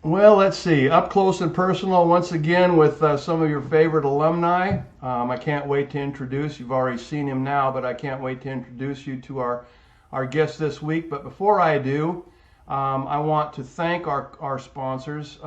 Well, let's see. Up close and personal once again with some of your favorite alumni. I can't wait to introduce. You've already seen him now, but I can't wait to introduce you to our guest this week. But before I do, I want to thank our sponsors.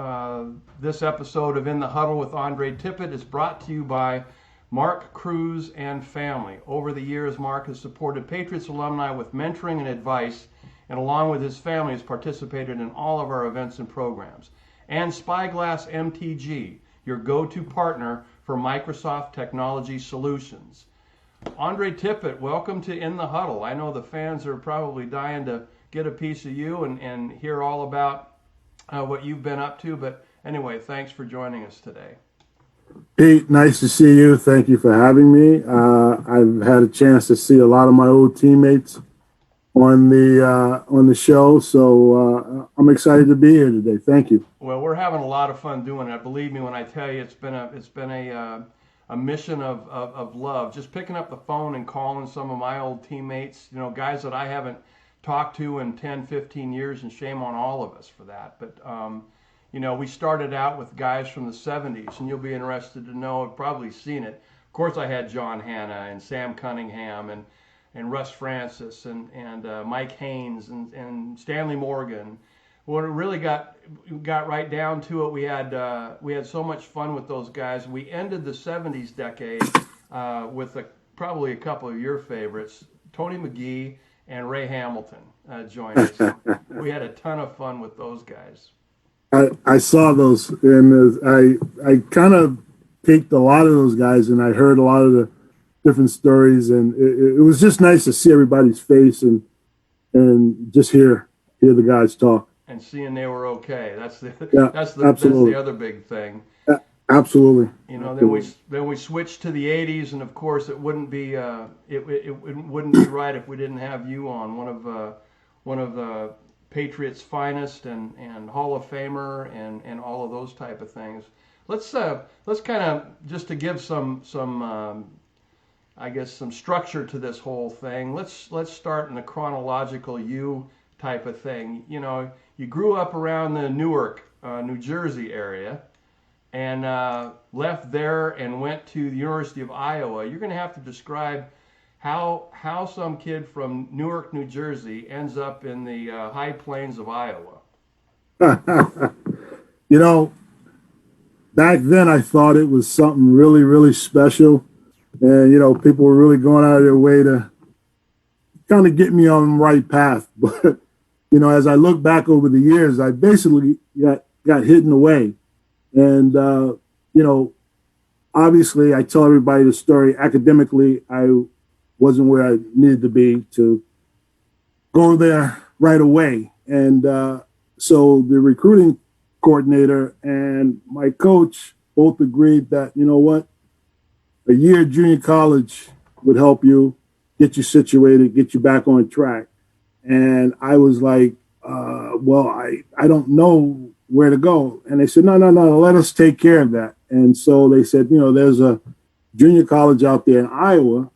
This episode of In the Huddle with Andre Tippett is brought to you by Mark Cruz and family. Over the years, Mark has supported Patriots alumni with mentoring and advice, and along with his family has participated in all of our events and programs. And Spyglass MTG, your go-to partner for Microsoft Technology Solutions. Andre Tippett, welcome to In the Huddle. I know the fans are probably dying to get a piece of you and hear all about what you've been up to, but anyway, thanks for joining us today. Pete, nice to see you. Thank you for having me. I've had a chance to see a lot of my old teammates on the show, so I'm excited to be here today. Thank you. Well, we're having a lot of fun doing it. Believe me when I tell you, it's been a mission of love. Just picking up the phone and calling some of my old teammates, guys that I haven't talked to in 10, 15 years, and shame on all of us for that. But we started out with guys from the 70s, and you'll be interested to know, I've probably seen it. Of course, I had John Hanna and Sam Cunningham and Russ Francis and Mike Haynes and Stanley Morgan. When it really got right down to it, we had so much fun with those guys. We ended the 70s decade with probably a couple of your favorites, Tony McGee and Ray Hamilton joined us. We had a ton of fun with those guys. I saw those, and I kind of picked a lot of those guys, and I heard a lot of the different stories, and it was just nice to see everybody's face and just hear the guys talk. And seeing they were okay. That's the other big thing. Absolutely. Then we switched to the 80s, and of course it wouldn't be it wouldn't be right if we didn't have you on, one of the Patriots' finest and Hall of Famer and all of those type of things. Let's kind of, just to give some I guess some structure to this whole thing. Let's start in the chronological you type of thing. You grew up around the Newark, New Jersey area, and left there and went to the University of Iowa. You're going to have to describe how some kid from Newark, New Jersey ends up in the high plains of Iowa. Back then I thought it was something really, really special. And, people were really going out of their way to kind of get me on the right path. But, as I look back over the years, I basically got hidden away. And, obviously I tell everybody the story. Academically, I wasn't where I needed to be to go there right away. And so the recruiting coordinator and my coach both agreed that, what, a year of junior college would help you, get you situated, get you back on track. And I was like, I don't know where to go. And they said, no, let us take care of that. And so they said, there's a junior college out there in Iowa,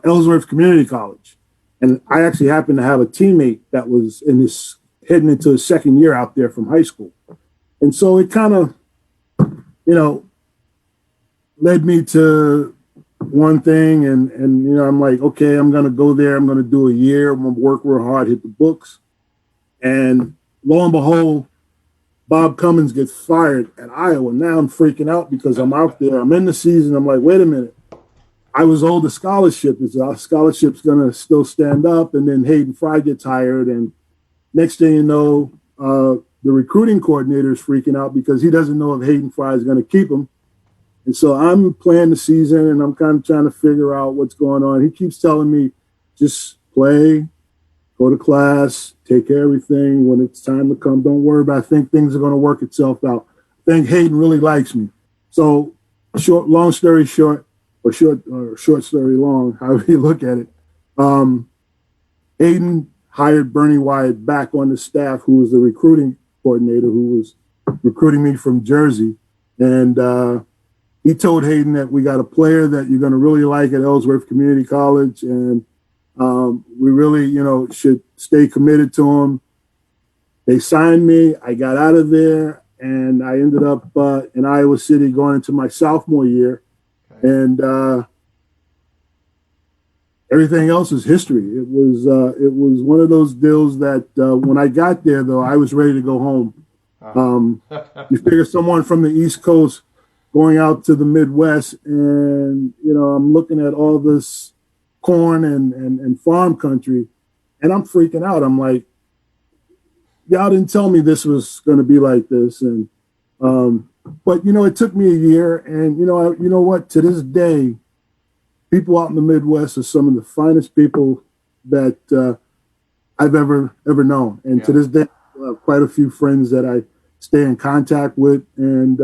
Ellsworth Community College. And I actually happened to have a teammate that was heading into his second year out there from high school. And so it kind of, led me to one thing, and I'm like, okay, I'm going to go there. I'm going to do a year. I'm going to work real hard, hit the books. And lo and behold, Bob Cummins gets fired at Iowa. Now I'm freaking out because I'm out there. I'm in the season. I'm like, wait a minute. I was owed a scholarship. Is our scholarship's going to still stand up? And then Hayden Fry gets hired. And next thing you know, the recruiting coordinator is freaking out because he doesn't know if Hayden Fry is going to keep him. And so I'm playing the season, and I'm kind of trying to figure out what's going on. He keeps telling me, just play, go to class, take care of everything. When it's time to come, don't worry about it. I think things are going to work itself out. I think Hayden really likes me. So long story short, or short story long, however you look at it, Hayden hired Bernie Wyatt back on the staff, who was the recruiting coordinator, who was recruiting me from Jersey. And he told Hayden that we got a player that you're going to really like at Ellsworth Community College, and we really, should stay committed to him. They signed me. I got out of there, and I ended up in Iowa City going into my sophomore year. Okay. And everything else is history. It was one of those deals that when I got there, though, I was ready to go home. You figure someone from the East Coast going out to the Midwest, and I'm looking at all this corn and farm country, and I'm freaking out. I'm like, y'all didn't tell me this was going to be like this, and but it took me a year, and you know what? To this day, people out in the Midwest are some of the finest people that I've ever known, and to this day, I have quite a few friends that I stay in contact with, and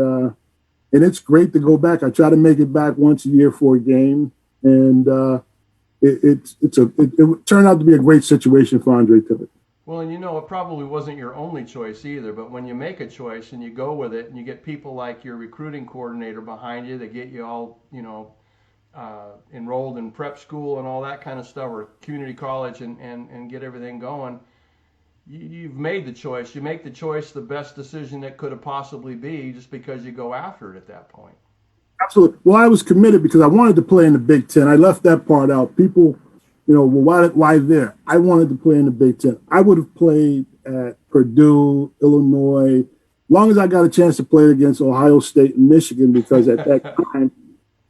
it's great to go back. I try to make it back once a year for a game, and it turned out to be a great situation for Andre Tippett. Well, and it probably wasn't your only choice either, but when you make a choice and you go with it and you get people like your recruiting coordinator behind you that get you all, enrolled in prep school and all that kind of stuff, or community college, and get everything going, you've made the choice. You make the choice the best decision that could have possibly be, just because you go after it at that point. Absolutely. Well, I was committed because I wanted to play in the Big Ten. I left that part out. People, well, why there? I wanted to play in the Big Ten. I would have played at Purdue, Illinois, as long as I got a chance to play against Ohio State and Michigan, because at that time,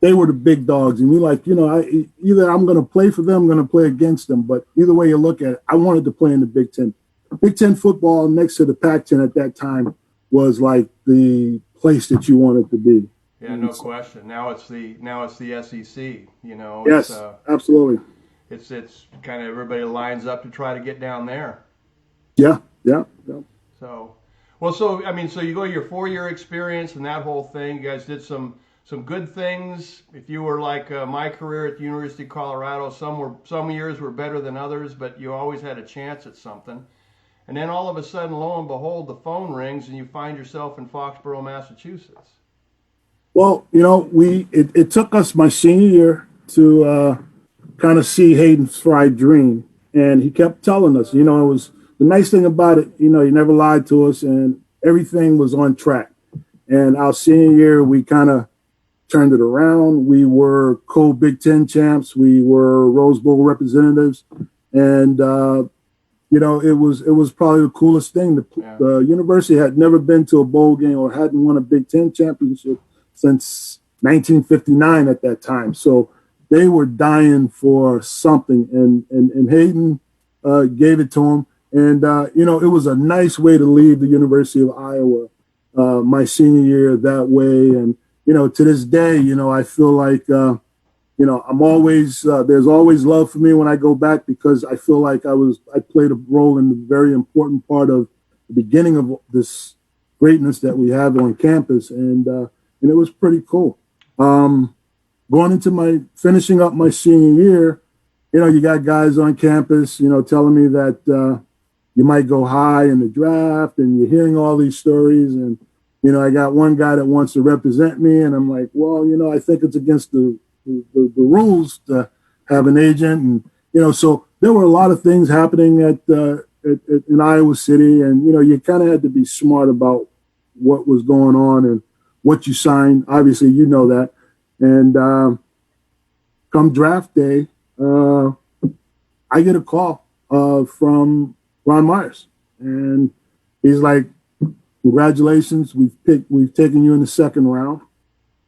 they were the big dogs. And either I'm going to play for them, I'm going to play against them. But either way you look at it, I wanted to play in the Big Ten. Big Ten football next to the Pac-10 at that time was like the place that you wanted to be. Yeah, no question. Now it's the SEC. Yes, absolutely. It's kind of everybody lines up to try to get down there. Yeah. So you go your 4-year experience and that whole thing. You guys did some good things. If you were like my career at the University of Colorado, some years were better than others, but you always had a chance at something. And then all of a sudden, lo and behold, the phone rings and you find yourself in Foxborough, Massachusetts. Well, it took us my senior year to kind of see Hayden's fried dream. And he kept telling us, it was the nice thing about it, he never lied to us, and everything was on track. And our senior year, we kind of turned it around. We were co-Big Ten champs. We were Rose Bowl representatives. And, it was probably the coolest thing. The university had never been to a bowl game or hadn't won a Big Ten championship since 1959 at that time. So they were dying for something, and Hayden gave it to them. And, it was a nice way to leave the University of Iowa my senior year that way. And, to this day, I feel like, I'm always, there's always love for me when I go back, because I feel like I played a role in the very important part of the beginning of this greatness that we have on campus. And it was pretty cool. Going into finishing up my senior year, you got guys on campus, telling me that you might go high in the draft, and you're hearing all these stories. And, I got one guy that wants to represent me, and I'm like, well, I think it's against the rules to have an agent. And, so there were a lot of things happening in Iowa City, and, you kind of had to be smart about what was going on and what you signed. Obviously, that. And come draft day, I get a call from Ron Myers, and he's like, "Congratulations, we've taken you in the second round."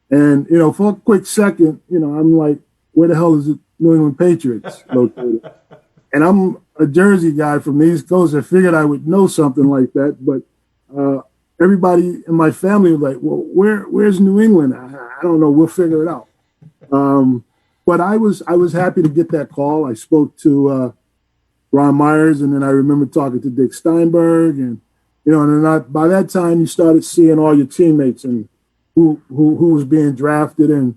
And for a quick second, I'm like, "Where the hell is the New England Patriots located?" And I'm a Jersey guy from the East Coast. I figured I would know something like that, but everybody in my family was like, "Well, where's New England?" I don't know. We'll figure it out. But I was happy to get that call. I spoke to Ron Myers, and then I remember talking to Dick Steinberg, and and then by that time you started seeing all your teammates and who was being drafted, and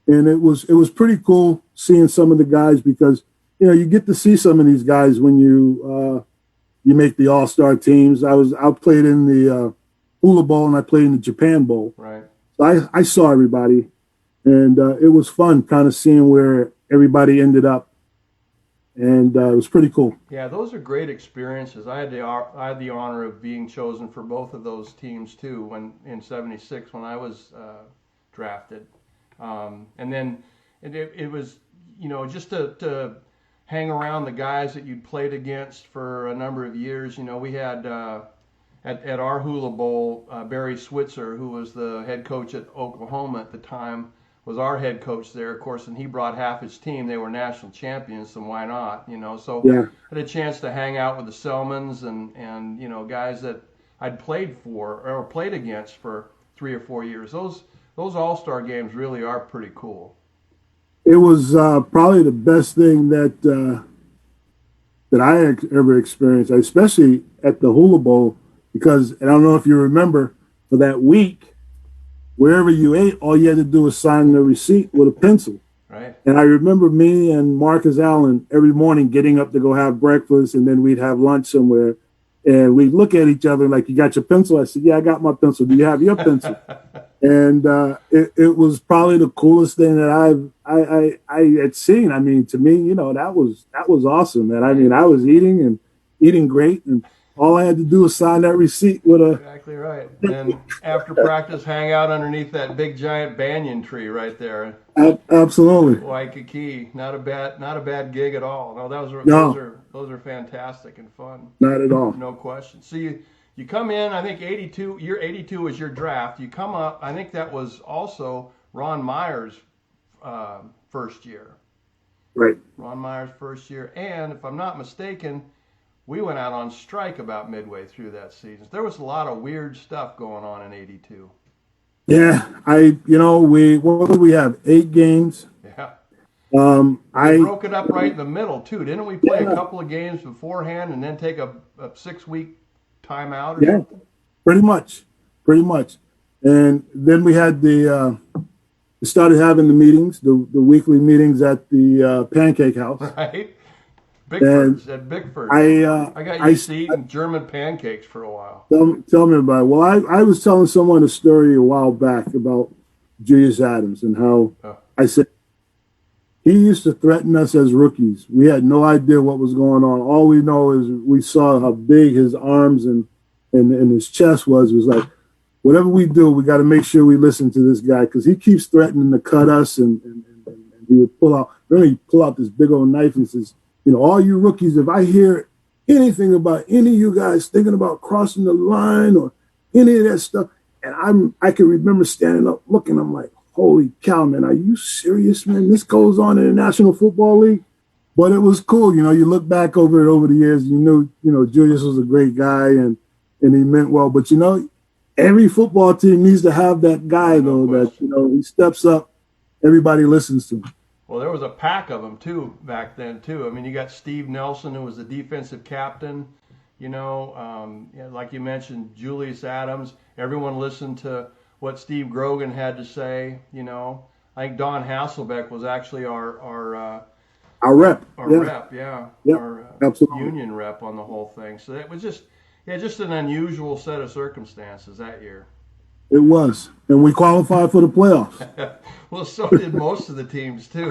it was pretty cool seeing some of the guys, because you get to see some of these guys when you make the All-Star teams. I played in the Hula Bowl, and I played in the Japan Bowl. Right. So I saw everybody, and it was fun kind of seeing where everybody ended up. and it was pretty cool. Yeah, those are great experiences. I had the honor of being chosen for both of those teams too when in '76 when I was drafted, and then it was just to hang around the guys that you'd played against for a number of years. We had at our Hula Bowl, Barry Switzer, who was the head coach at Oklahoma at the time, was our head coach there, of course, and he brought half his team. They were national champions, so why not? So Yeah, I had a chance to hang out with the Selmans and guys that I'd played for or played against for 3 or 4 years. Those All-Star games really are pretty cool. it was probably the best thing that I ever experienced, especially at the Hula Bowl, because and I don't know if you remember, for that week, wherever you ate, all you had to do was sign the receipt with a pencil. Right. And I remember me and Marcus Allen every morning getting up to go have breakfast, and then we'd have lunch somewhere. And we'd look at each other like, "You got your pencil?" I said, "Yeah, I got my pencil. Do you have your pencil?" And it was probably the coolest thing that I had seen. I mean, to me, that was awesome, man. I mean, I was eating great, and all I had to do was sign that receipt with a. Exactly right. And after practice, hang out underneath that big giant banyan tree right there. Absolutely. Waikiki, not a bad gig at all. No, No. those are fantastic and fun. Not at all. No question. So you come in, I think 82, year 82 was your draft. You come up, I think that was also Ron Meyer's first year. Right. Ron Meyer's first year. And if I'm not mistaken, we went out on strike about midway through that season. There was a lot of weird stuff going on in 82. Yeah, what did we have? 8 games. Yeah. I broke it up right in the middle too, didn't we? Play Yeah. a couple of games beforehand and then take a 6-week timeout or Yeah, something? pretty much. And then we had we started having the meetings, the weekly meetings at the Pancake House. Right. Bickford's at Bickford. I got I used to eating German pancakes for a while. tell me about it. Well, I was telling someone a story a while back about Julius Adams and how I said he used to threaten us as rookies. We had no idea what was going on. All we know is we saw how big his arms and his chest was. It was like, whatever we do, we got to make sure we listen to this guy because he keeps threatening to cut us. And he would pull out this big old knife and says, all you rookies, if I hear anything about any of you guys thinking about crossing the line or any of that stuff, and I can remember standing up looking, I'm like, holy cow, man, are you serious, man? This goes on in the National Football League? But it was cool. You look back over it over the years, Julius was a great guy and he meant well. But, every football team needs to have that guy, though, that, he steps up, everybody listens to him. Well, there was a pack of them too back then too. I mean, you got Steve Nelson, who was the defensive captain. Like you mentioned, Julius Adams. Everyone listened to what Steve Grogan had to say. I think Don Hasselbeck was actually our rep. Rep, yeah. Yep, Our absolutely. union rep on the whole thing. So it was just an unusual set of circumstances that year. It was, and we qualified for the playoffs. Well, so did most of the teams too.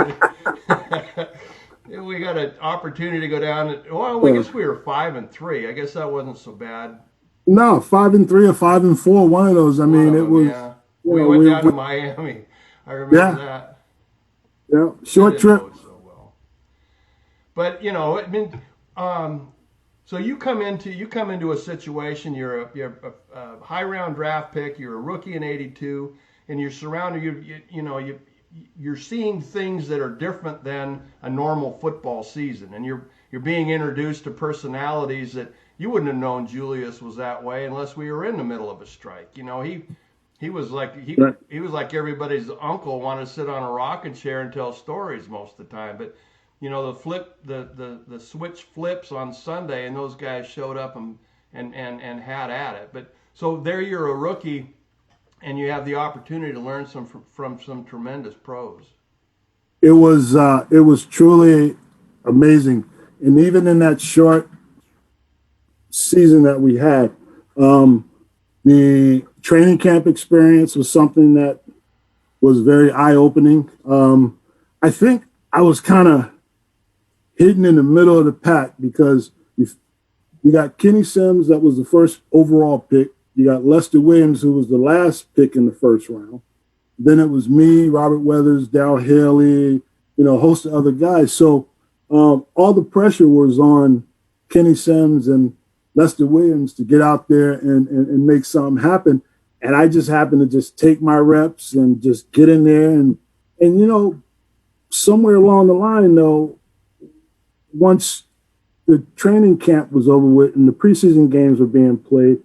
We got an opportunity to go down. I guess we were 5-3. I guess that wasn't so bad. No, 5-3 or 5-4. One of those. I mean, it was. Yeah. We went down to Miami. I remember that. Yeah, short trip. So well. But so you come into a situation. You're a high round draft pick. You're a rookie in '82, and you're surrounded. You're seeing things that are different than a normal football season, and you're being introduced to personalities that you wouldn't have known Julius was that way unless we were in the middle of a strike. He was like he was like everybody's uncle, wanted to sit on a rocking chair and tell stories most of the time, but. The switch flips on Sunday, and those guys showed up and had at it. But so there, you're a rookie, and you have the opportunity to learn from some tremendous pros. It was truly amazing, and even in that short season that we had, the training camp experience was something that was very eye-opening. I think I was kind of hidden in the middle of the pack because you got Kenny Sims, that was the first overall pick. You got Lester Williams, who was the last pick in the first round. Then it was me, Robert Weathers, Dow Haley, a host of other guys. So all the pressure was on Kenny Sims and Lester Williams to get out there and make something happen. And I just happened to just take my reps and just get in there. And somewhere along the line, though, once the training camp was over with and the preseason games were being played,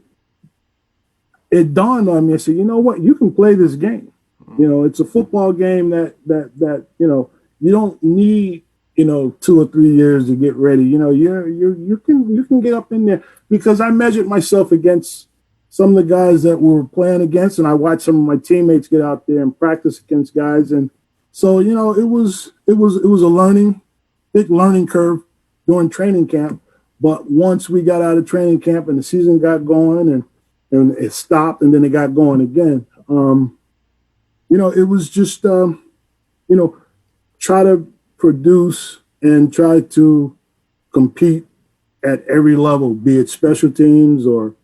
it dawned on me. I said, you know what? You can play this game. It's a football game that you don't need 2 or 3 years to get ready. You can get up in there, because I measured myself against some of the guys that we were playing against, and I watched some of my teammates get out there and practice against guys, and so it was a big learning curve during training camp. But once we got out of training camp and the season got going and it stopped and then it got going again, it was just try to produce and try to compete at every level, be it special teams or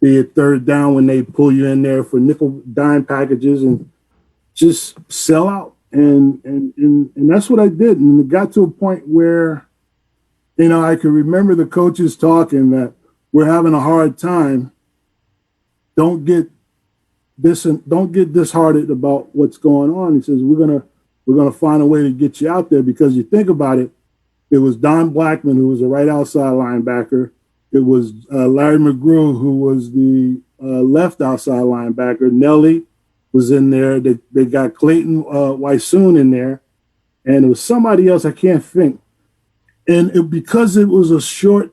be it third down when they pull you in there for nickel dime packages, and just sell out. And that's what I did. And it got to a point where, I could remember the coaches talking that we're having a hard time. Don't get disheartened about what's going on. He says, we're gonna find a way to get you out there, because you think about it, it was Don Blackman, who was a right outside linebacker. It was Larry McGrew, who was the left outside linebacker. Nelly was in there. They got Clayton Wysoon in there, and it was somebody else I can't think. And because it was a short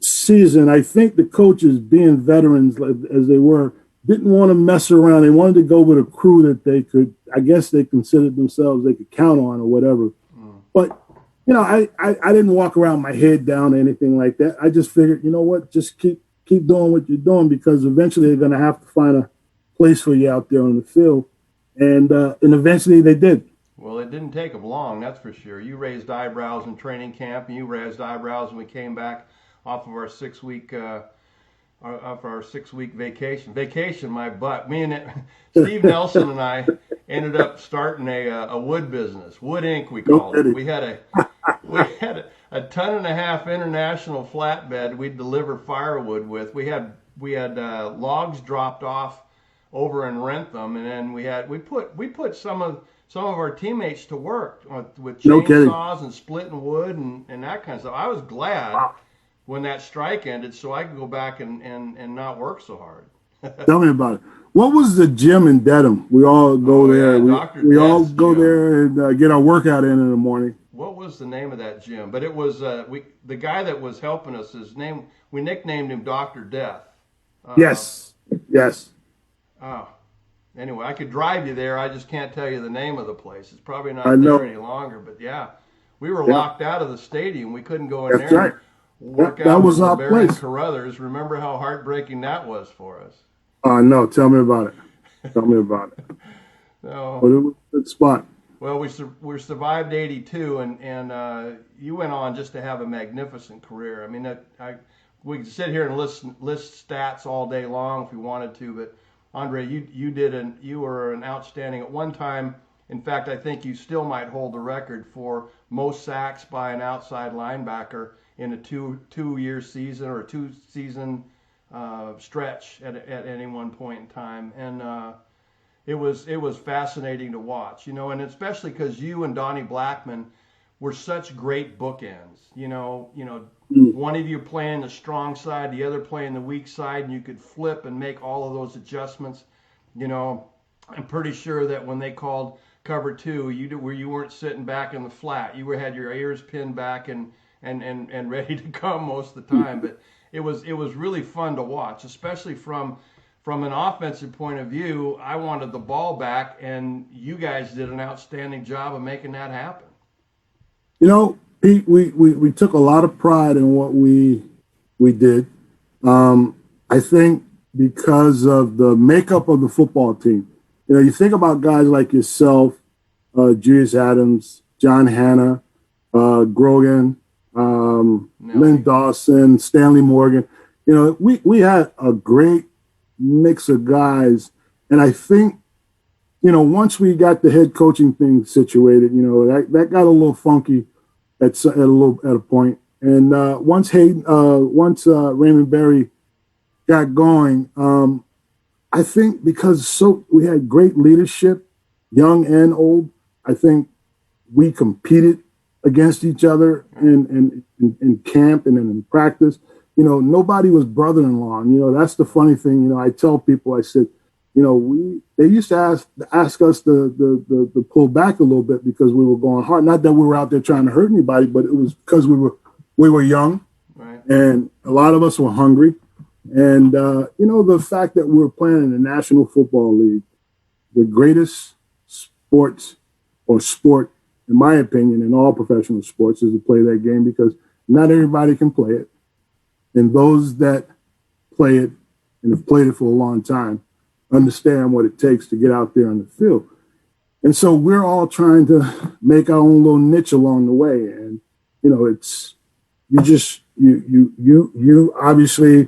season, I think the coaches, being veterans as they were, didn't want to mess around. They wanted to go with a crew that they could, I guess they considered themselves, they could count on or whatever. But, I didn't walk around my head down or anything like that. I just figured, what, just keep doing what you're doing, because eventually they're going to have to find a place for you out there on the field. And eventually they did. Well, it didn't take them long, that's for sure. You raised eyebrows in training camp, and you raised eyebrows when we came back off of our 6-week vacation. Vacation, my butt. Me and Steve Nelson and I ended up starting a wood business, Wood Inc. We called it. We had a ton and a half international flatbed we'd deliver firewood with. We had logs dropped off over in Rentham, and then we put some of our teammates to work with chainsaws and splitting wood and that kind of stuff. I was glad when that strike ended, so I could go back and not work so hard. Tell me about it. What was the gym in Dedham? We all go there. We all go there and get our workout in the morning. What was the name of that gym? But it was the guy that was helping us. His name, we nicknamed him Dr. Death. Yes. Oh. Anyway, I could drive you there. I just can't tell you the name of the place. It's probably not there any longer. But yeah, we were locked out of the stadium. We couldn't go in there. Right. Work that out was with our Barry place. Carruthers. Remember how heartbreaking that was for us? No, tell me about it. Tell me about it. So, but it was a good spot. Well, we survived '82, and you went on just to have a magnificent career. I mean, we could sit here and list stats all day long if we wanted to, but Andre, you were an outstanding at one time. In fact, I think you still might hold the record for most sacks by an outside linebacker in a two-year season or a two-season stretch at any one point in time, and it was fascinating to watch, and especially because you and Donnie Blackman were such great bookends. One of you playing the strong side, the other playing the weak side, and you could flip and make all of those adjustments. I'm pretty sure that when they called cover two, you weren't sitting back in the flat. You had your ears pinned back and ready to come most of the time. But it was really fun to watch, especially from an offensive point of view. I wanted the ball back, and you guys did an outstanding job of making that happen. Pete, we took a lot of pride in what we did. I think because of the makeup of the football team. You think about guys like yourself, Julius Adams, John Hanna, Grogan, Lynn Nelly. Dawson, Stanley Morgan. We had a great mix of guys. And I think, once we got the head coaching thing situated, that got a little funky at a point. And once Raymond Berry got going, I think because we had great leadership, young and old. I think we competed against each other in camp and in practice. Nobody was brother-in-law. And, that's the funny thing. I tell people, I said, they used to ask us to pull back a little bit because we were going hard. Not that we were out there trying to hurt anybody, but it was because we were young, Right. and a lot of us were hungry. And the fact that we were playing in the National Football League, the greatest sport, in my opinion, in all professional sports, is to play that game because not everybody can play it, and those that play it and have played it for a long time understand what it takes to get out there on the field. And so we're all trying to make our own little niche along the way. And, it's, you obviously,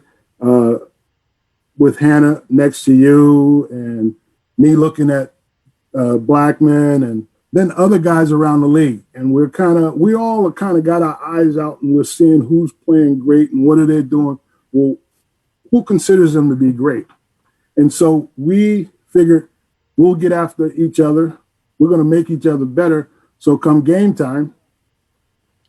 with Hannah next to you and me looking at Blackman and then other guys around the league. And we all kind of got our eyes out and we're seeing who's playing great and what are they doing. Well, who considers them to be great? And so we figured we'll get after each other. We're going to make each other better. So come game time,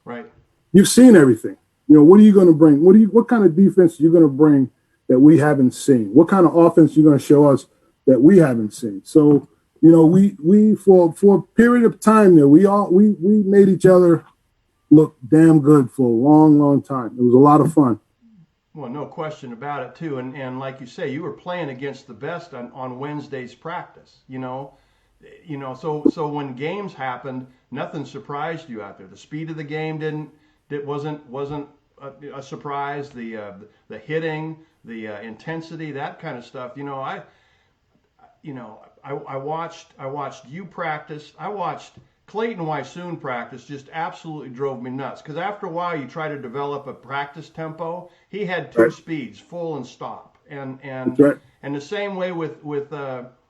Right. you've seen everything. What are you going to bring? What kind of defense are you going to bring that we haven't seen? What kind of offense are you going to show us that we haven't seen? So, we for a period of time there, we made each other look damn good for a long, long time. It was a lot of fun. Well, no question about it too. And like you say, you were playing against the best on Wednesday's practice. So when games happened, nothing surprised you out there. The speed of the game wasn't a surprise. The hitting, the intensity, that kind of stuff. I watched you practice. I watched Clayton Wysoon practice. Just absolutely drove me nuts. Because after a while, you try to develop a practice tempo. He had two Right. speeds, full and stop, and That's right. the same way with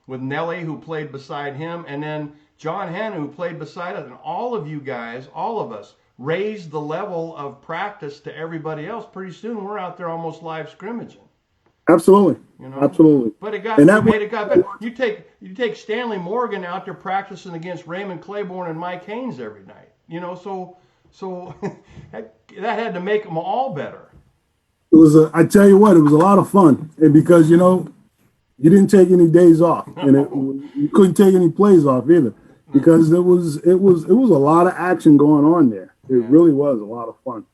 Nelly, who played beside him, and then John Hanna, who played beside us, and all of you guys, all of us, raised the level of practice to everybody else. Pretty soon, we're out there almost live scrimmaging. Absolutely. Absolutely. But it got better. You take Stanley Morgan out there practicing against Raymond Claiborne and Mike Haynes every night. So that had to make them all better. I tell you what, it was a lot of fun. And because, you didn't take any days off and you couldn't take any plays off either because it was a lot of action going on there. It really was a lot of fun.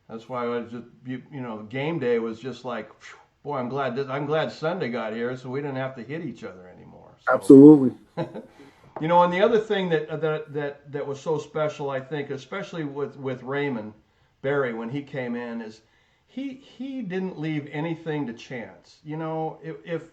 That's why it was just game day was just like, boy, I'm glad Sunday got here so we didn't have to hit each other anymore. So. Absolutely. And the other thing that was so special, I think, especially with Raymond Berry when he came in, is he didn't leave anything to chance. If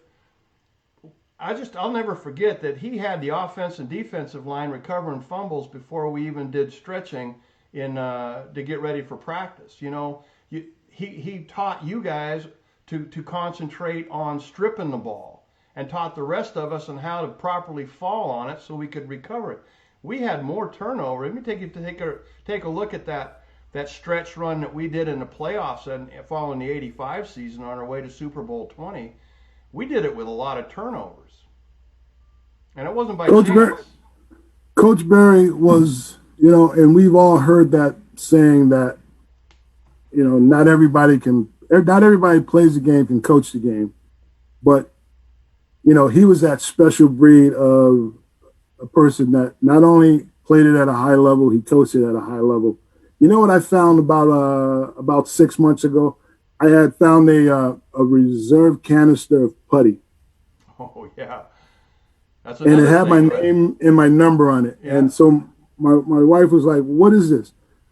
I'll never forget that he had the offense and defensive line recovering fumbles before we even did stretching to get ready for practice. He taught you guys to concentrate on stripping the ball and taught the rest of us on how to properly fall on it so we could recover it. We had more turnover. Let me take a look at that stretch run that we did in the playoffs and following the '85 season on our way to Super Bowl 20. We did it with a lot of turnovers, and it wasn't by chance. Coach Berry was, and we've all heard that saying that, not everybody plays the game, can coach the game, but he was that special breed of a person that not only played it at a high level, he coached it at a high level. You know what I found about 6 months ago? I had found a reserve canister of putty. Oh yeah, and it had my name and my number on it. Yeah. And so my wife was like, "What is this?"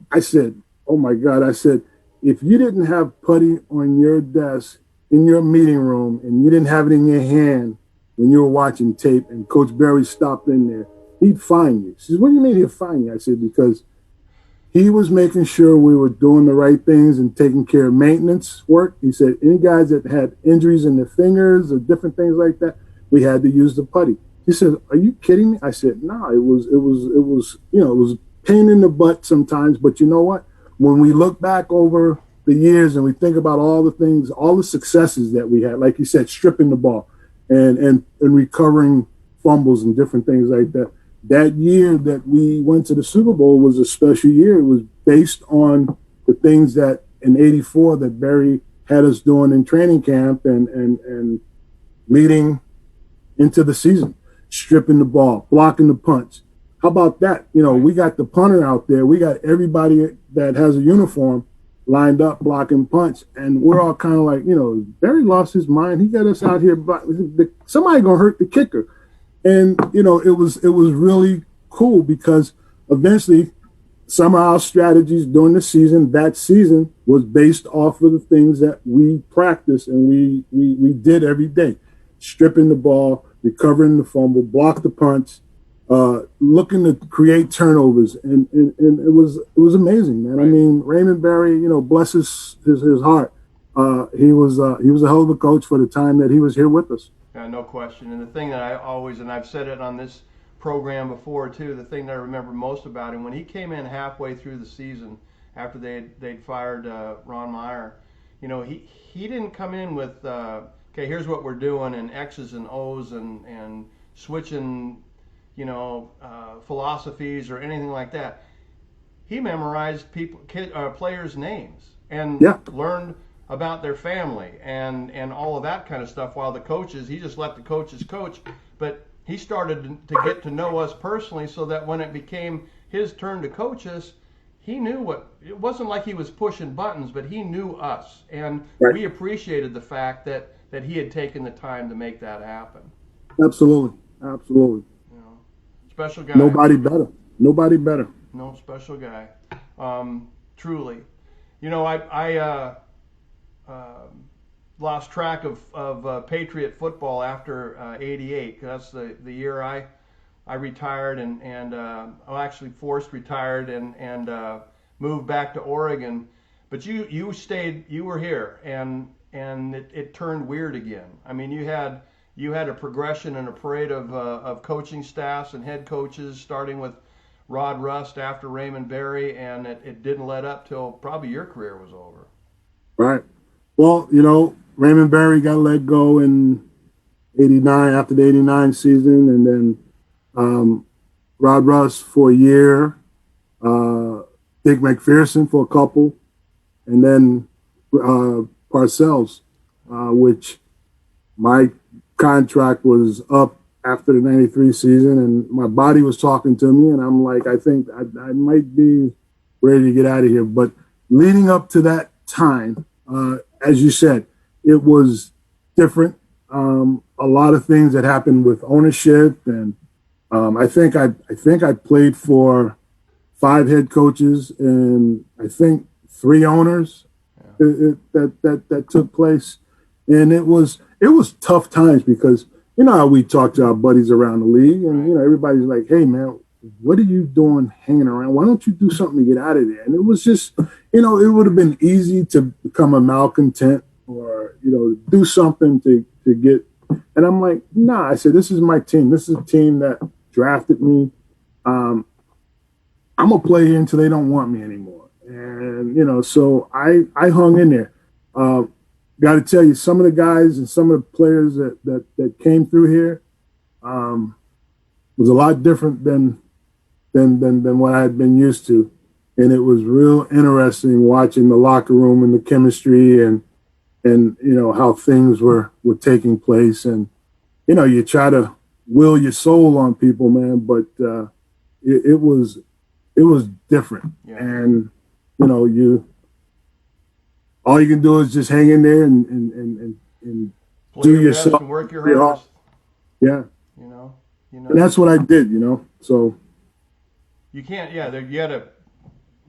I said, "Oh my God!" I said, "If you didn't have putty on your desk in your meeting room and you didn't have it in your hand when you were watching tape, and Coach Berry stopped in there, he'd fine you." She says, "What do you mean he'll fine you?" I said, "Because he was making sure we were doing the right things and taking care of maintenance work. He said any guys that had injuries in their fingers or different things like that, we had to use the putty. He said, "Are you kidding me?" I said, "No, it was, it was pain in the butt sometimes, but you know what? When we look back over the years and we think about all the things, all the successes that we had, like you said, stripping the ball and recovering fumbles and different things like that. That year that we went to the Super Bowl was a special year. It was based on the things that in '84 that Barry had us doing in training camp and leading into the season, stripping the ball, blocking the punch. How about that? We got the punter out there. We got everybody that has a uniform lined up blocking punch, and we're all kind of like, Barry lost his mind. He got us out here, but somebody gonna hurt the kicker. And it was really cool because eventually some of our strategies during the season, that season, was based off of the things that we practiced and we did every day. Stripping the ball, recovering the fumble, block the punch, looking to create turnovers, and it was amazing, man. Right. I mean, Raymond Barry, bless his heart. He was a hell of a coach for the time that he was here with us. Yeah, no question. And the thing that I always, and I've said it on this program before too, the thing that I remember most about him when he came in halfway through the season after they'd fired Ron Meyer, he didn't come in with okay, here's what we're doing and X's and O's and switching philosophies or anything like that. He memorized players' names and learned about their family and all of that kind of stuff, while the coaches, he just let the coaches coach. But he started to get to know us personally, so that when it became his turn to coach us, he knew it wasn't like he was pushing buttons, but he knew us. And we appreciated the fact that he had taken the time to make that happen. Absolutely. Special guy. Nobody better. No, special guy. Truly. I lost track of Patriot football after '88. That's the year I retired and actually forced retired and moved back to Oregon. But you stayed. You were here, and it turned weird again. I mean, you had a progression and a parade of coaching staffs and head coaches, starting with Rod Rust after Raymond Barry, and it didn't let up till probably your career was over. Right. Well, Raymond Barry got let go in '89 after the '89 season, and then Rod Rust for a year, Dick McPherson for a couple, and then Parcells, which my contract was up after the '93 season, and my body was talking to me, and I'm like, I think I might be ready to get out of here. But leading up to that time, as you said, it was different. A lot of things that happened with ownership, and I think I played for 5 head coaches and I think 3 owners that took place, and it was tough times because how we talk to our buddies around the league, and everybody's like, "Hey man, what are you doing hanging around? Why don't you do something to get out of there?" And it was just, it would have been easy to become a malcontent or, do something to get. And I'm like, nah, I said, this is my team. This is a team that drafted me. I'm going to play here until they don't want me anymore. And, so I hung in there. Got to tell you, some of the guys and some of the players that came through here was a lot different than what I had been used to. And it was real interesting watching the locker room and the chemistry and how things were taking place. And, you try to will your soul on people, man, but it was different. Yeah. And, all you can do is just hang in there and do yourself and work your hardest. Yeah. And that's what I did, so. You can't, you had to,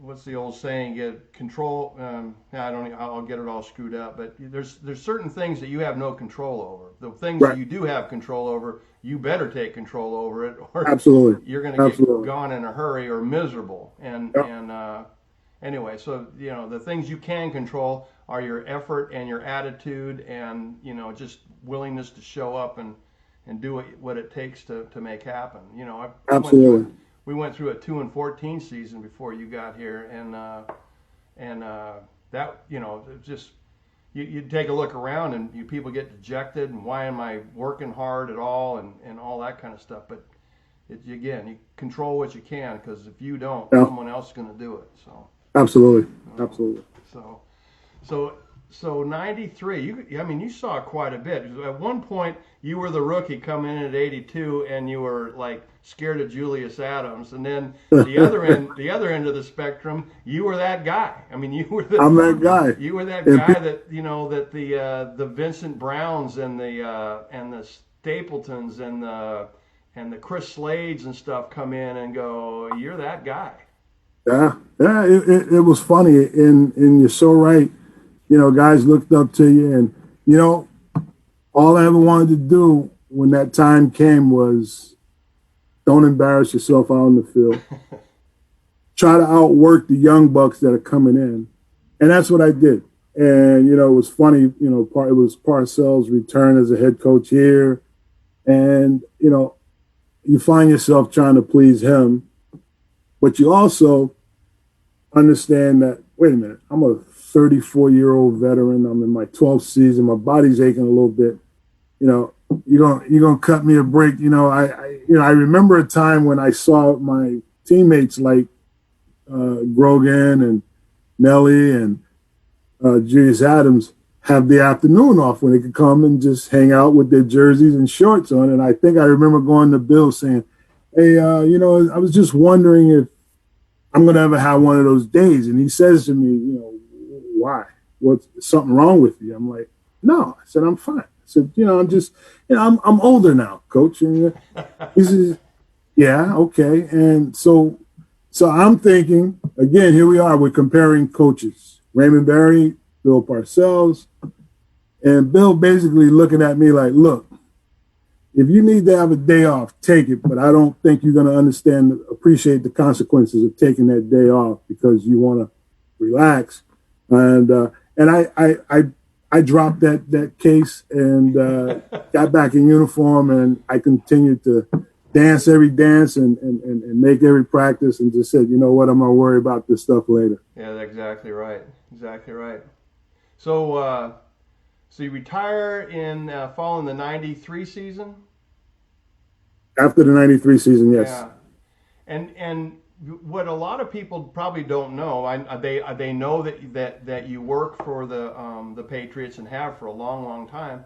what's the old saying? Get control. I don't. I'll get it all screwed up. But there's certain things that you have no control over. The things that Right. you do have control over, you better take control over it, or Absolutely. you're going to get Absolutely. gone in a hurry or miserable. Yep. Anyway, so the things you can control are your effort and your attitude, and just willingness to show up and do what it takes to make happen. Absolutely. We went through a 2-14 season before you got here, and that just you take a look around and people get dejected and why am I working hard at all and all that kind of stuff. But again, you control what you can, because if you don't, Yeah. someone else is going to do it. So Absolutely. Absolutely. So 93. You saw quite a bit. At one point, you were the rookie coming in at 82, and you were like scared of Julius Adams. And then the other end of the spectrum, you were that guy. I'm that guy. You were that And guy that that the Vincent Browns and the Stapletons and the Chris Slades and stuff come in and go, you're that guy. Yeah. It was funny, and you're so right. Guys looked up to you, and all I ever wanted to do when that time came was don't embarrass yourself out on the field. Try to outwork the young bucks that are coming in, and that's what I did. And it was funny. It was Parcells' return as a head coach here, and you find yourself trying to please him, but you also understand that, wait a minute, I'm a 34-year-old veteran. I'm in my 12th season. My body's aching a little bit. You're gonna cut me a break. I remember a time when I saw my teammates like Grogan and Nelly and Julius Adams have the afternoon off when they could come and just hang out with their jerseys and shorts on. And I think I remember going to Bill saying, hey, I was just wondering if I'm going to ever have one of those days. And he says to me, why? What's something wrong with you? I'm like, no. I said, I'm fine. I said, I'm just, I'm older now, coach. And he says, yeah, okay. And so I'm thinking, again, here we are, we're comparing coaches. Raymond Berry, Bill Parcells, and Bill basically looking at me like, look, if you need to have a day off, take it. But I don't think you're going to appreciate the consequences of taking that day off because you want to relax. And I dropped that case and got back in uniform, and I continued to dance every dance and make every practice, and just said, you know what, I'm going to worry about this stuff later. Yeah, that's exactly right. Exactly right. So you retire in following the 93 season? After the 93 season, yes. Yeah. And what a lot of people probably don't know, they know that you work for the Patriots and have for a long, long time.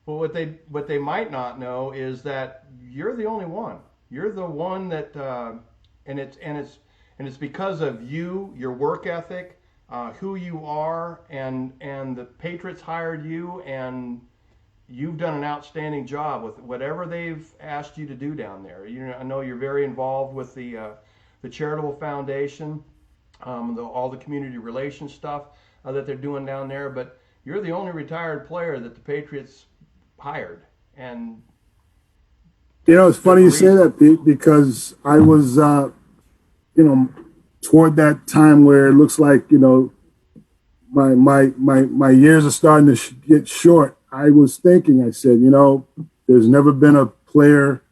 But what they might not know is that you're the only one. You're the one that, and it's because of you, your work ethic, who you are, and the Patriots hired you, and you've done an outstanding job with whatever they've asked you to do down there. I know you're very involved with the charitable foundation, all the community relations stuff that they're doing down there. But you're the only retired player that the Patriots hired, and it's funny you say that, Pete, because I was, toward that time where it looks like, my years are starting to get short. I was thinking, I said, there's never been a player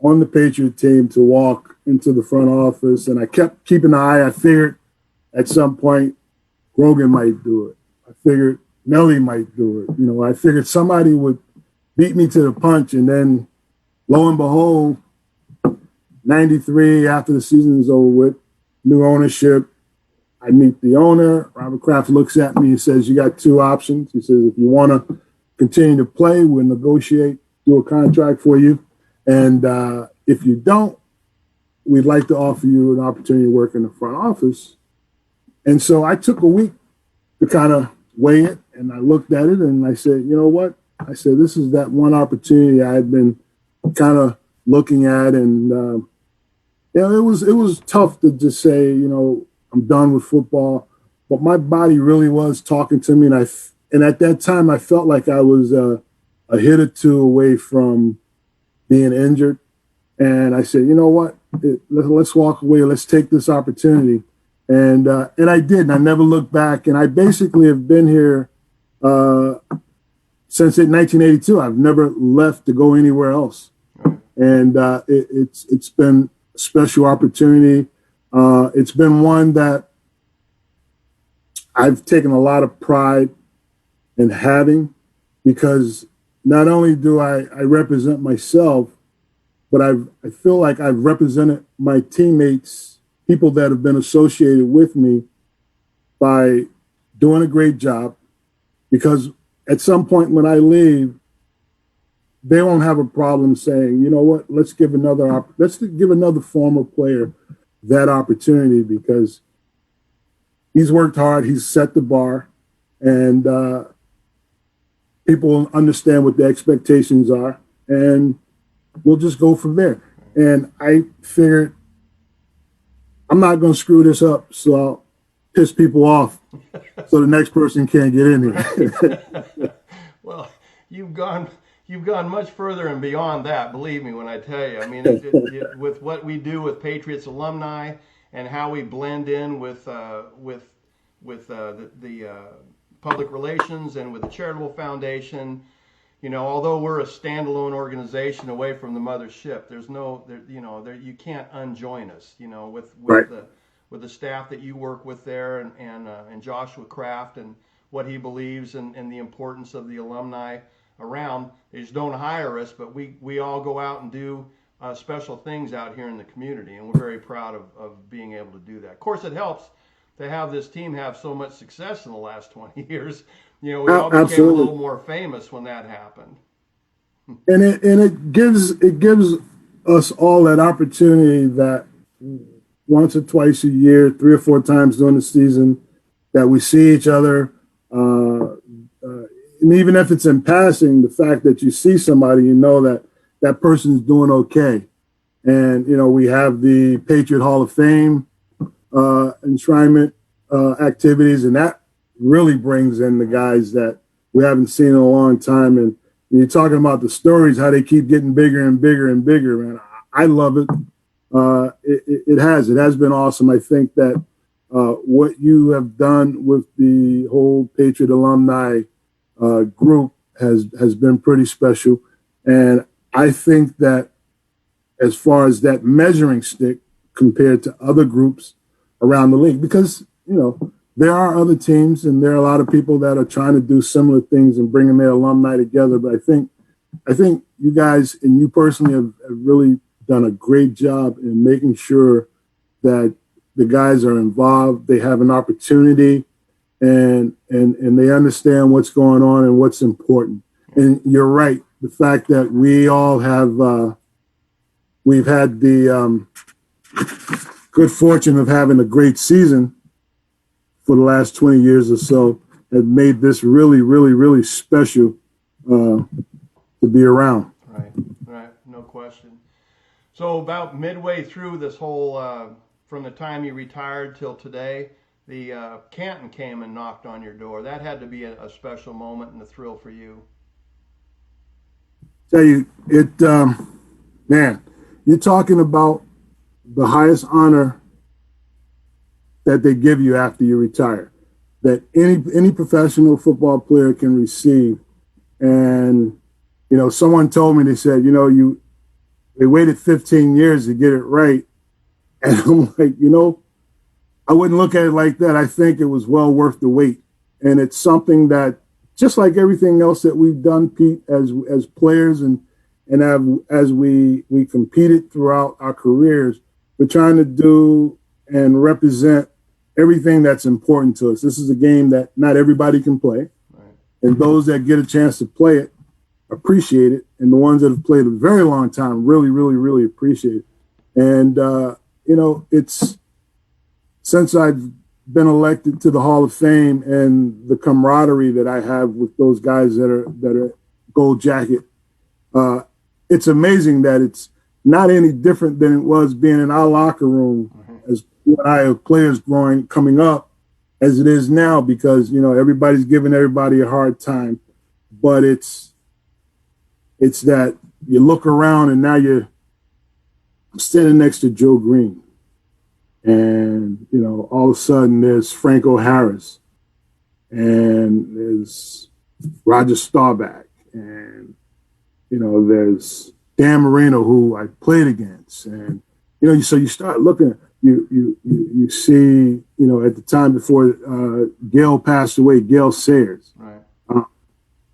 on the Patriot team to walk into the front office, and I kept keeping an eye. I figured at some point Grogan might do it. I figured Nelly might do it. I figured somebody would beat me to the punch, and then lo and behold, 93, after the season is over with, new ownership, I meet the owner. Robert Kraft looks at me and says, you got two options. He says, if you want to continue to play, we'll negotiate, do a contract for you. And if you don't, we'd like to offer you an opportunity to work in the front office. And so I took a week to kind of weigh it, and I looked at it, and I said, you know what? I said, this is that one opportunity I had been kind of looking at, and Yeah, it was tough to just say, I'm done with football, but my body really was talking to me, and at that time I felt like I was a hit or two away from being injured, and I said, you know what, let's walk away, let's take this opportunity, and I did, and I never looked back, and I basically have been here uh, since 1982. I've never left to go anywhere else, and it's been a special opportunity. It's been one that I've taken a lot of pride in having, because not only do I represent myself, but I feel like I've represented my teammates, people that have been associated with me, by doing a great job. Because at some point when I leave, they won't have a problem saying, you know what, let's give another former player that opportunity, because he's worked hard, he's set the bar, and people understand what the expectations are, and we'll just go from there. And I figured I'm not going to screw this up, so I'll piss people off so the next person can't get in here. Well, you've gone you've gone much further and beyond that. Believe me when I tell you. I mean, with what we do with Patriots alumni and how we blend in with the public relations and with the charitable foundation. Although we're a standalone organization away from the mothership, you can't unjoin us. Right. With the staff that you work with there, and Joshua Kraft and what he believes, and the importance of the alumni around. They just don't hire us, but we all go out and do special things out here in the community, and we're very proud of being able to do that. Of course, it helps to have this team have so much success in the last 20 years. We all became a Absolutely. little more famous when that happened. And it gives us all that opportunity, that once or twice a year, 3 or 4 times during the season, that we see each other. And even if it's in passing, the fact that you see somebody, you know that that person's doing okay. And, we have the Patriot Hall of Fame enshrinement activities, and that really brings in the guys that we haven't seen in a long time. And you're talking about the stories, how they keep getting bigger and bigger and bigger, man. I love it. It has been awesome. I think that what you have done with the whole Patriot alumni group has been pretty special. And I think that, as far as that measuring stick compared to other groups around the league, because there are other teams and there are a lot of people that are trying to do similar things and bringing their alumni together. But I think you guys, and you personally, have really done a great job in making sure that the guys are involved, they have an opportunity, and they understand what's going on and what's important. And you're right, the fact that we all have we've had the good fortune of having a great season for the last 20 years or so, have made this really, really, really special to be around. Right, no question. So about midway through this whole, from the time you retired till today, the Canton came and knocked on your door. That had to be a special moment and a thrill for you. Tell you, man, you're talking about the highest honor that they give you after you retire, that any professional football player can receive. And someone told me, they said, they waited 15 years to get it right, and I'm like, I wouldn't look at it like that. I think it was well worth the wait, and it's something that, just like everything else that we've done, Pete, as players, as we competed throughout our careers, we're trying to do and represent everything that's important to us. This is a game that not everybody can play, Right. and those that get a chance to play it appreciate it, and the ones that have played a very long time really, really, really appreciate it. And it's, since I've been elected to the Hall of Fame, and the camaraderie that I have with those guys that are Gold Jacket, it's amazing that not any different than it was being in our locker room as players coming up as it is now, because everybody's giving everybody a hard time, but it's that you look around and now you're standing next to Joe Green, and all of a sudden there's Franco Harris, and there's Roger Staubach, and there's Dan Marino, who I played against, and so you start looking. You see, at the time before Gail passed away, Gail Sayers, right.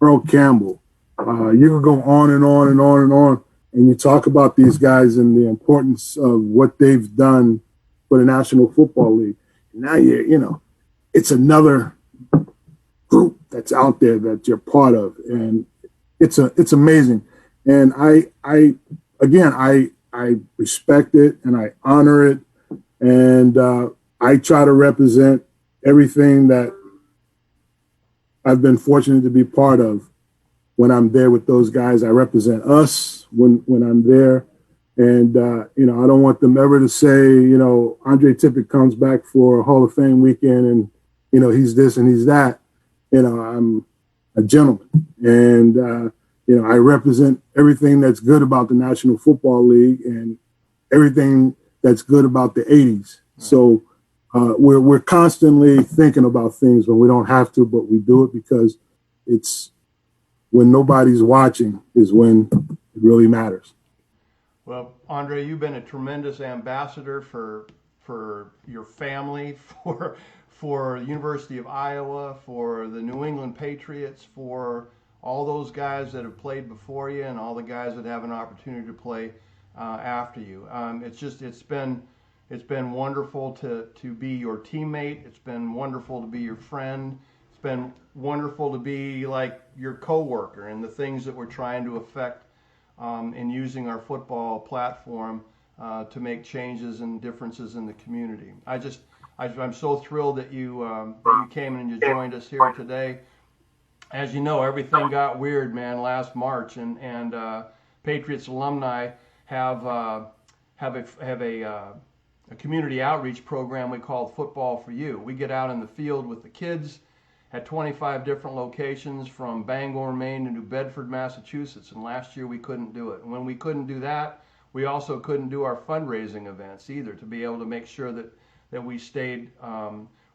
Earl Campbell. You could go on and on and on and on, and you talk about these guys and the importance of what they've done for the National Football League. And now it's another group that's out there that you're part of, and it's amazing. And I respect it and I honor it, and I try to represent everything that I've been fortunate to be part of. When I'm there with those guys, I represent us when I'm there. And, I don't want them ever to say, Andre Tippett comes back for a Hall of Fame weekend and, he's this and he's that. I'm a gentleman. And, I represent everything that's good about the National Football League and everything that's good about the 80s. So we're constantly thinking about things when we don't have to, but we do it because it's when nobody's watching is when it really matters. Well, Andre, you've been a tremendous ambassador for your family, for the University of Iowa, for the New England Patriots, for all those guys that have played before you, and all the guys that have an opportunity to play after you. It's been wonderful to be your teammate. It's been wonderful to be your friend. It's been wonderful to be like your coworker, and the things that we're trying to affect in using our football platform to make changes and differences in the community. I'm so thrilled that you came and you joined us here today. As you know, everything got weird, man, last March, and Patriots alumni have a community outreach program we call Football for You. We get out in the field with the kids at 25 different locations, from Bangor, Maine to New Bedford, Massachusetts. And last year we couldn't do it. And when we couldn't do that, we also couldn't do our fundraising events either, to be able to make sure that we stayed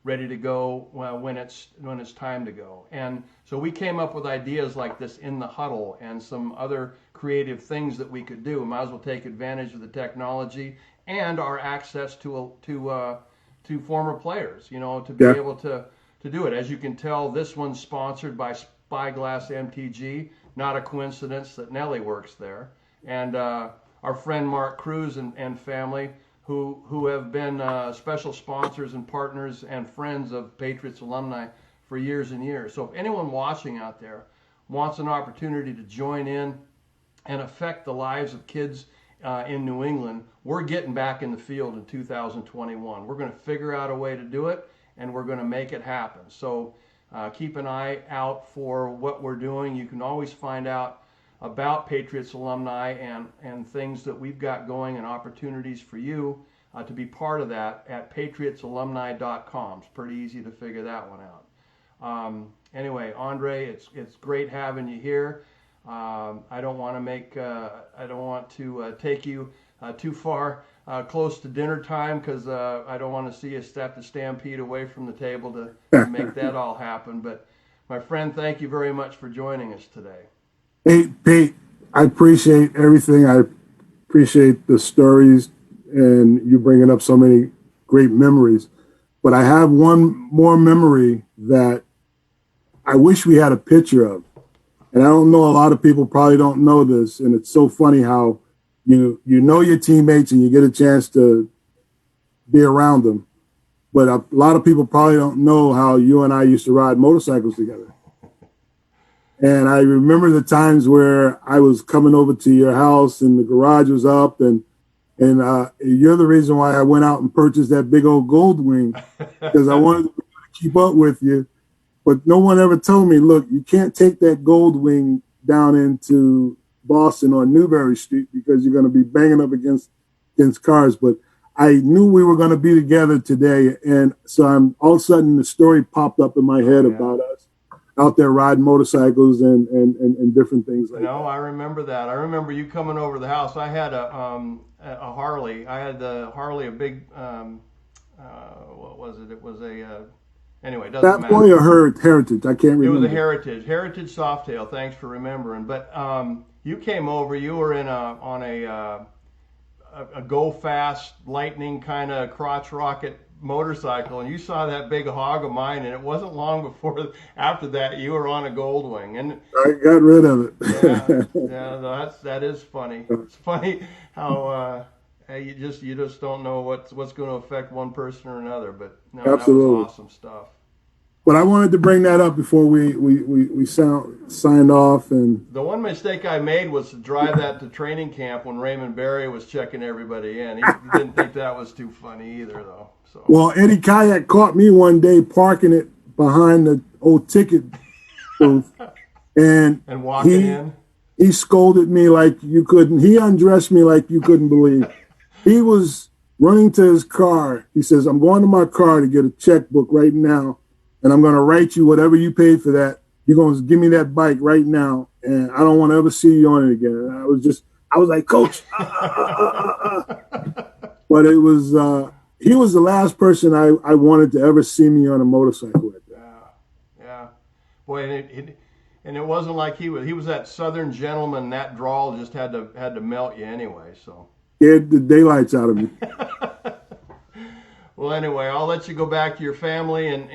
ready to go when it's time to go. And so we came up with ideas like this in the Huddle and some other creative things that we could do. We might as well take advantage of the technology and our access to former players, to be able to do it. As you can tell, this one's sponsored by Spyglass MTG. Not a coincidence that Nellie works there. And our friend Mark Cruz and family, who have been special sponsors and partners and friends of Patriots alumni for years and years. So if anyone watching out there wants an opportunity to join in and affect the lives of kids in New England, we're getting back in the field in 2021. We're going to figure out a way to do it, and we're going to make it happen. So keep an eye out for what we're doing. You can always find out about Patriots alumni and things that we've got going and opportunities for you to be part of that at patriotsalumni.com. It's pretty easy to figure that one out. Anyway, Andre, it's great having you here. I don't want to take you too far close to dinner time, because I don't want to see you have to stampede away from the table to make that all happen. But my friend, thank you very much for joining us today. Hey, Pete, I appreciate everything. I appreciate the stories and you bringing up so many great memories. But I have one more memory that I wish we had a picture of. And I don't know, a lot of people probably don't know this. And it's so funny how you know your teammates and you get a chance to be around them. But a lot of people probably don't know how you and I used to ride motorcycles together. And I remember the times where I was coming over to your house and the garage was up, and you're the reason why I went out and purchased that big old gold wing, because I wanted to keep up with you. But no one ever told me, look, you can't take that gold wing down into Boston on Newbury Street because you're going to be banging up against cars. But I knew we were going to be together today, and so I'm all of a sudden the story popped up in my head about us out there riding motorcycles and different things like that. I remember that. I remember you coming over to the house. I had a Harley. I had the Harley, a big what was it? It was a anyway, it doesn't matter. That boy or Heritage? I can't remember. It was a Heritage Softail. Thanks for remembering. But you came over. You were in on a go fast lightning kind of crotch rocket motorcycle, and you saw that big hog of mine, and it wasn't long before after that you were on a Goldwing, and I got rid of it. that is funny. It's funny how you just don't know what's going to affect one person or another. But no, absolutely. That was awesome stuff. But I wanted to bring that up before we signed off. And the one mistake I made was to drive that to training camp when Raymond Berry was checking everybody in. He didn't think that was too funny either, though. So. Well, Eddie Kayak caught me one day parking it behind the old ticket booth, and walking in. He scolded me like you couldn't. He undressed me like you couldn't believe. He was running to his car. He says, "I'm going to my car to get a checkbook right now. And I'm going to write you whatever you paid for that. You're going to give me that bike right now. And I don't want to ever see you on it again." And I was like, "Coach." But it was, he was the last person I wanted to ever see me on a motorcycle like that. Yeah. Boy, and it wasn't like he was that Southern gentleman. That drawl just had to melt you anyway. So. Scared the daylights out of me. Well, anyway, I'll let you go back to your family and